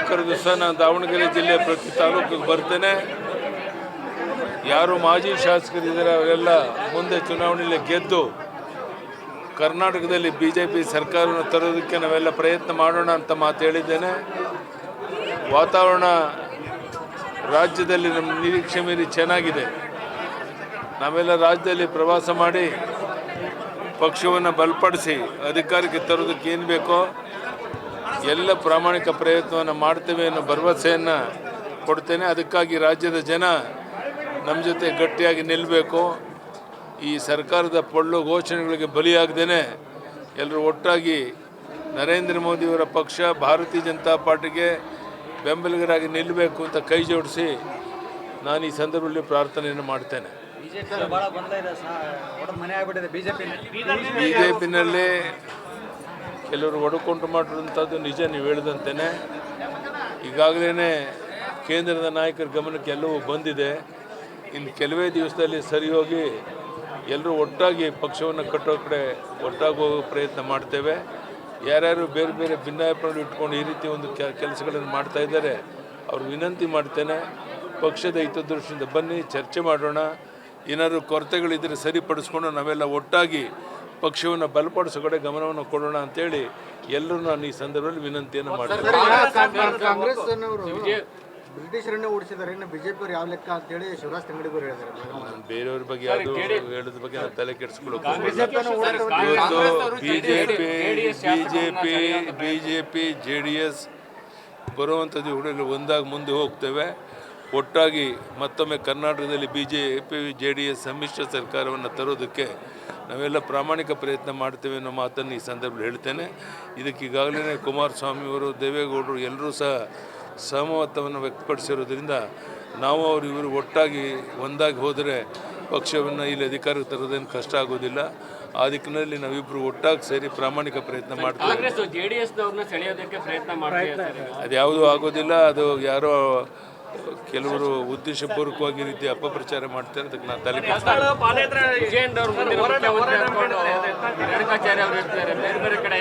ಬೇಕಾದ ದಿವಸ ನಾನು ದಾವಣಗೆರೆ ಜಿಲ್ಲೆ ಪ್ರತಿ ತಾಲೂಕಿಗೆ ಬರ್ತೇನೆ. ಯಾರು ಮಾಜಿ ಶಾಸಕರಿದ್ದಾರೆ ಅವರೆಲ್ಲ ಮುಂದೆ ಚುನಾವಣೆಯಲ್ಲಿ ಗೆದ್ದು ಕರ್ನಾಟಕದಲ್ಲಿ BJP ಸರ್ಕಾರವನ್ನು ತರೋದಕ್ಕೆ ನಾವೆಲ್ಲ ಪ್ರಯತ್ನ ಮಾಡೋಣ ಅಂತ ಮಾತು ಹೇಳಿದ್ದೇನೆ. ವಾತಾವರಣ ರಾಜ್ಯದಲ್ಲಿ ನಮ್ಮ ನಿರೀಕ್ಷೆ ಮೀರಿ ಚೆನ್ನಾಗಿದೆ. ನಾವೆಲ್ಲ ರಾಜ್ಯದಲ್ಲಿ ಪ್ರವಾಸ ಮಾಡಿ ಪಕ್ಷವನ್ನು ಬಲಪಡಿಸಿ ಅಧಿಕಾರಕ್ಕೆ ತರೋದಕ್ಕೆ ಏನು ಬೇಕೋ ಎಲ್ಲ ಪ್ರಾಮಾಣಿಕ ಪ್ರಯತ್ನವನ್ನು ಮಾಡ್ತೇವೆ ಅನ್ನೋ ಭರವಸೆಯನ್ನು ಕೊಡ್ತೇನೆ. ಅದಕ್ಕಾಗಿ ರಾಜ್ಯದ ಜನ ನಮ್ಮ ಜೊತೆ ಗಟ್ಟಿಯಾಗಿ ನಿಲ್ಲಬೇಕು. ಈ ಸರ್ಕಾರದ ಪೊಳ್ಳು ಘೋಷಣೆಗಳಿಗೆ ಬಲಿಯಾಗದೇನೆ ಎಲ್ಲರೂ ಒಟ್ಟಾಗಿ ನರೇಂದ್ರ ಮೋದಿಯವರ ಪಕ್ಷ ಭಾರತೀಯ ಜನತಾ ಪಾರ್ಟಿಗೆ ಬೆಂಬಲಿಗರಾಗಿ ನಿಲ್ಲಬೇಕು ಅಂತ ಕೈ ಜೋಡಿಸಿ ನಾನು ಈ ಸಂದರ್ಭದಲ್ಲಿ ಪ್ರಾರ್ಥನೆಯನ್ನು ಮಾಡ್ತೇನೆ. BJPನಲ್ಲಿ ಕೆಲವರು ಒಡಕೊಂಡು ಮಾಡಿರುವಂಥದ್ದು ನಿಜ, ನೀವು ಹೇಳಿದಂತೆಯೇ. ಈಗಾಗಲೇ ಕೇಂದ್ರದ ನಾಯಕರ ಗಮನಕ್ಕೆ ಎಲ್ಲವೂ ಬಂದಿದೆ. ಇನ್ನು ಕೆಲವೇ ದಿವಸದಲ್ಲಿ ಸರಿ ಹೋಗಿ ಎಲ್ಲರೂ ಒಟ್ಟಾಗಿ ಪಕ್ಷವನ್ನು ಕಟ್ಟೋ ಕಡೆ ಒಟ್ಟಾಗಿ ಹೋಗೋ ಪ್ರಯತ್ನ ಮಾಡ್ತೇವೆ. ಯಾರ್ಯಾರು ಬೇರೆ ಬೇರೆ ಭಿನ್ನಾಭಿಪ್ರಾಯ ಇಟ್ಕೊಂಡು ಈ ರೀತಿ ಒಂದು ಕೆಲಸಗಳನ್ನು ಮಾಡ್ತಾ ಇದ್ದಾರೆ ಅವ್ರು ವಿನಂತಿ ಮಾಡ್ತೇನೆ, ಪಕ್ಷದ ಹಿತದೃಷ್ಟಿಯಿಂದ ಬನ್ನಿ, ಚರ್ಚೆ ಮಾಡೋಣ. ಏನಾದರೂ ಕೊರತೆಗಳಿದ್ದರೆ ಸರಿಪಡಿಸ್ಕೊಂಡು ನಾವೆಲ್ಲ ಒಟ್ಟಾಗಿ ಪಕ್ಷವನ್ನು ಬಲಪಡಿಸೋ ಕಡೆ ಗಮನವನ್ನು ಕೊಡೋಣ ಅಂತೇಳಿ ಎಲ್ಲರೂ ನಾನು ಈ ಸಂದರ್ಭದಲ್ಲಿ ವಿನಂತಿಯನ್ನು ಮಾಡ್ತೇನೆ. ಬ್ರಿಟಿಷರನ್ನೇ ಓಡಿಸಿದ್ದಾರೆ, ಇನ್ನು BJP ಅವರು ಯಾವ ಲೆಕ್ಕ ಅಂತೇಳಿ ಶಿವರಾಜ್ ತಂಗಡಿಗರು ಹೇಳಿದ್ದಾರೆ. ನಾನು ಬೇರೆಯವ್ರ ಬಗ್ಗೆ ಯಾವುದು ಹೇಳೋದ್ರ ಬಗ್ಗೆ ನಾನು ತಲೆ ಕೆಡಿಸ್ಕೊಳ್ಳೋಕೆ BJP JDS ಬರುವಂಥದ್ದು ಹುಡುಗರು ಒಂದಾಗಿ ಮುಂದೆ ಹೋಗ್ತೇವೆ. ಒಟ್ಟಾಗಿ ಮತ್ತೊಮ್ಮೆ ಕರ್ನಾಟಕದಲ್ಲಿ BJP JDS ಸಮ್ಮಿಶ್ರ ಸರ್ಕಾರವನ್ನು ತರೋದಕ್ಕೆ ನಾವೆಲ್ಲ ಪ್ರಾಮಾಣಿಕ ಪ್ರಯತ್ನ ಮಾಡ್ತೇವೆ ಅನ್ನೋ ಮಾತನ್ನು ಈ ಸಂದರ್ಭದಲ್ಲಿ ಹೇಳ್ತೇನೆ. ಇದಕ್ಕೆ ಈಗಾಗಲೇ ಕುಮಾರಸ್ವಾಮಿಯವರು, ದೇವೇಗೌಡರು ಎಲ್ಲರೂ ಸಹ ಸಹಮತವನ್ನು ವ್ಯಕ್ತಪಡಿಸಿರೋದ್ರಿಂದ ನಾವು ಇವರು ಒಟ್ಟಾಗಿ ಒಂದಾಗಿ ಹೋದರೆ ಪಕ್ಷವನ್ನು ಇಲ್ಲಿ ಅಧಿಕಾರಕ್ಕೆ ತರೋದೇನು ಕಷ್ಟ ಆಗೋದಿಲ್ಲ. ಆ ದಿಕ್ಕಿನಲ್ಲಿ ನಾವಿಬ್ಬರು ಒಟ್ಟಾಗಿ ಸೇರಿ ಪ್ರಾಮಾಣಿಕ ಪ್ರಯತ್ನ ಮಾಡ್ತೇವೆ. ಅದು ಯಾವುದೂ ಆಗೋದಿಲ್ಲ. ಅದು ಯಾರೋ ಕೆಲವರು ಉದ್ದೇಶಪೂರ್ವಕವಾಗಿ ರೀತಿ ಅಪಪ್ರಚಾರ ಮಾಡ್ತಾರೆ. ಅದಕ್ಕೆ ನಾನು ತಲೆ ಬೇರೆ ಬೇರೆ ಕಡೆ